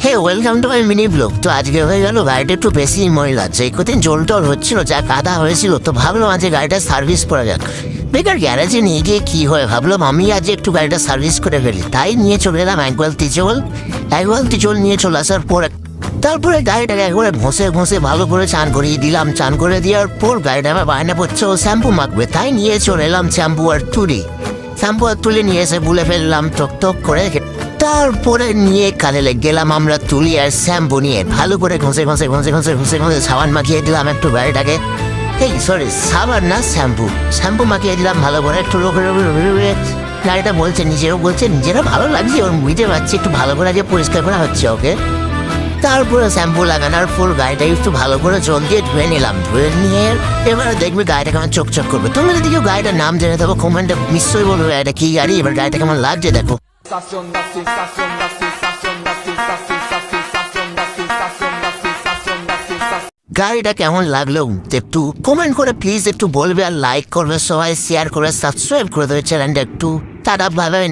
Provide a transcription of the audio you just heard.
Hey welcome to my mini blog. তো আজকে হয়ে গেল গাড়িটা একটু বেশি ময়লা, যে কদিন জল টল হচ্ছিল, যা কাদা হয়েছিল, তো ভাবলাম আজকে গাড়িটা সার্ভিস করা যাক। বেকার গ্যারেজে নিয়ে গিয়ে কী হয়, ভাবলাম আমি আজ একটু গাড়িটা সার্ভিস করে ফেলি। তাই নিয়ে চলে এলাম একবার তিচল নিয়ে চলে আসার পর তারপরে গাড়িটাকে একবারে ঘষে ঘষে ভালো করে চান করিয়ে দিলাম। চান করে দেওয়ার পর গাড়িটা আমার বায়না পড়ছে ও শ্যাম্পু মাখবে, তাই নিয়ে চলে এলাম শ্যাম্পু আর তুলে নিয়ে এসে বুলে ফেললাম টক করে। তারপরে নিয়ে কাজে গেলাম আমরা তুলি আর শ্যাম্পু নিয়ে ভালো করে ঘষে সাবান মাখিয়ে দিলাম একটু গাড়িটাকে। এই সরি, সাবান না, শ্যাম্পু মাখিয়ে দিলাম ভালো করে একটু গাড়িটা বলছে, নিজেরও ভালো লাগছে, ওর বুঝতে পারছি একটু ভালো করে আজকে পরিষ্কার করা হচ্ছে ওকে। তারপরে শ্যাম্পু লাগানোর পর গাড়িটা একটু ভালো করে জল দিয়ে ধুয়ে নিলাম। ধুয়ে নিয়ে এবার দেখবে গাড়িটা কেমন চকচক করবে। তুমি যদি কেউ গাড়িটার নাম জেনে দেবো কমেন্টে নিশ্চয়ই বলবে এটা কি গাড়ি, এবার গাড়িটা কেমন লাগছে দেখো। গাড়িটা কেমন লাগলো একটু কমেন্ট করে প্লিজ একটু বলবে, আর লাইক করবে সবাই, শেয়ার করবে, সাবস্ক্রাইব করে দেবে চ্যানেলটা একটু। Tata, bye bye.